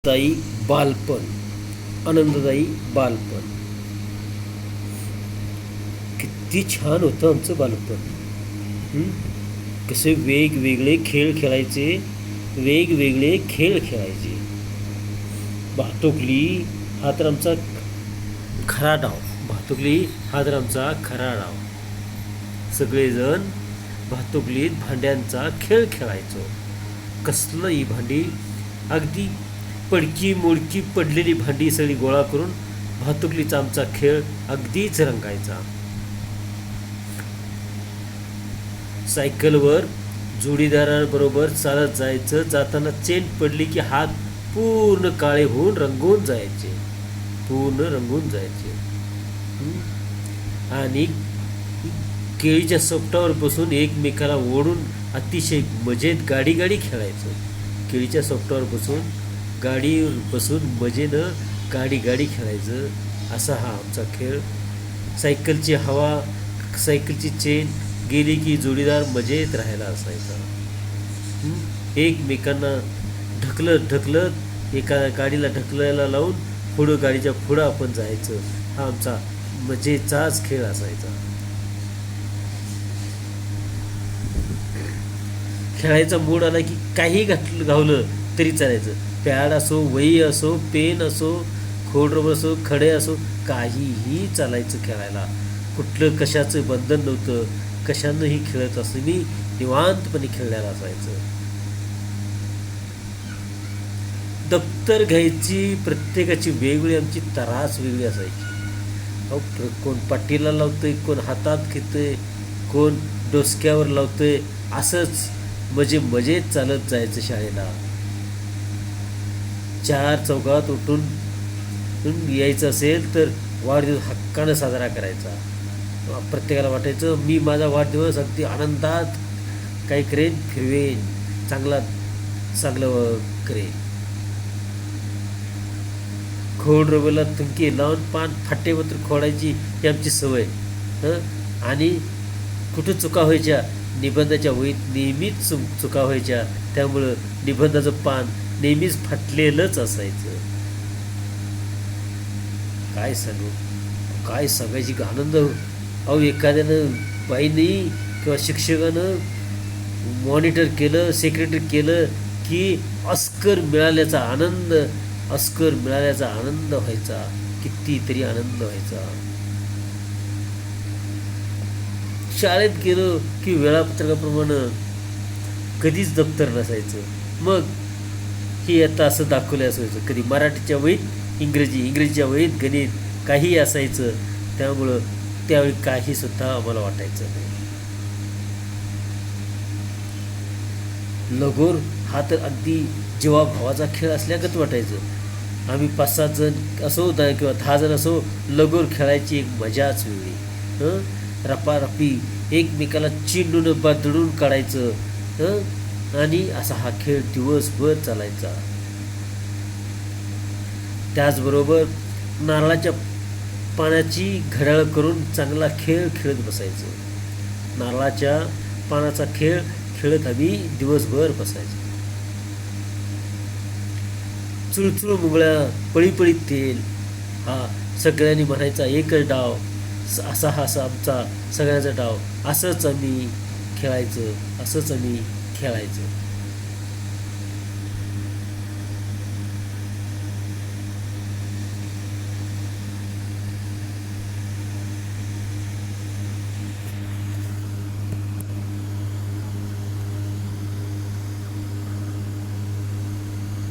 दायी बालपण, आनंददायी बालपण. किती छान होतं आमचं बालपण. कसे वेगवेगळे खेळ खेळायचे, वेगवेगळे खेळ खेळायचे. भातुकली हा तर आमचा खरा डाव. भातुकली हा तर आमचा खरा डाव. सगळेजण भातुकलीत भांड्यांचा खेळ खेळायचो. कसलंही भांडी, अगदी पडकी मोडकी पडलेली भांडी सगळी गोळा करून भातुकलीचा आमचा खेळ अगदीच रंगायचा. सायकलवर जोडीदाराबरोबर चालत जायचं. जाताना चेन पडली की हात पूर्ण काळे होऊन रंगून जायचे, पूर्ण रंगून जायचे. आणि केळीच्या सोपटावर बसून एकमेकाला ओढून अतिशय मजेत गाडी गाडी खेळायचो. केळीच्या सोपटावर बसून गाडीवर बसून मजेनं गाडी गाडी खेळायचं. असा हा आमचा खेळ. सायकलची हवा, सायकलची चेन गेली की जोडीदार मजेत राहायला असायचा. एकमेकांना ढकलत ढकलत एका गाडीला ढकलायला लावून पुढं गाडीच्या पुढं आपण जायचं. हा आमचा मजेचाच खेळ असायचा. खेळायचा मूड आला की काही घावलं तरी चालायचं. पॅड असो, वही असो, पेन असो, खोडरबर असो, खडे असो, काहीही चालायचं खेळायला. कुठलं कशाचं बंधन नव्हतं. कशानंही खेळत असं मी निवांतपणे खेळलेला असायचं. दप्तर घ्यायची प्रत्येकाची वेगळी आमची तरास वेगळी असायची. कोण पाठीला लावतंय, कोण हातात घेतंय, कोण डोसक्यावर लावतंय. असंच मजेत चालत जायचं शाळेला. 4 चौकात उठून यायचं असेल तर वाढदिवस हक्कानं साजरा करायचा. प्रत्येकाला वाटायचं मी माझा वाढदिवस अगदी आनंदात काही करेन, फिरवेन, चांगलं करेन. खोड रवेला थुंकी लावून पान फाटेपत्र खोडायची ही आमची सवय. आणि कुठं चुका व्हायच्या, निबंधाच्या वहीत नेहमीच चुका व्हायच्या. त्यामुळं निबंधाचं पान नेहमीच फाटलेलंच असायचं. काय सांगायची आनंद. एखाद्यानं बाईनी किंवा शिक्षकानं मॉनिटर केलं, सेक्रेटरी केलं की ऑस्कर मिळाल्याचा आनंद व्हायचा. कितीतरी आनंद व्हायचा. शाळेत गेलो की वेळापत्रकाप्रमाणे कधीच दप्तर नसायचं. मग ही आता असं दाखवलं असायचं. कधी मराठीच्या वहीत इंग्रजीच्या वहीत गणित, काही असायचं. त्यामुळं त्यावेळी काहीसुद्धा आम्हाला वाटायचं नाही. लगोर हा तर अगदी जीवाभावाचा खेळ असल्यागत वाटायचं. आम्ही 5-6 जण असो किंवा 10 जण असो, लगोर खेळायची एक मजाच वेगळी. रपारपी एकमेकाला चिंडून बादडून काढायचं. आणि असा हा खेळ दिवसभर चालायचा. त्याचबरोबर नारळाच्या पानाची घड्याळ करून चांगला खेळ खेळत बसायचं. नारळाच्या पानाचा खेळ खेळत आम्ही दिवसभर बसायचो. चुळचुळ मुगळ्या, पळीपळीत तेल हा सगळ्यांनी म्हणायचा एकच डाव. असा आमचा सगळ्यांचा डाव. असंच आम्ही खेळायचं.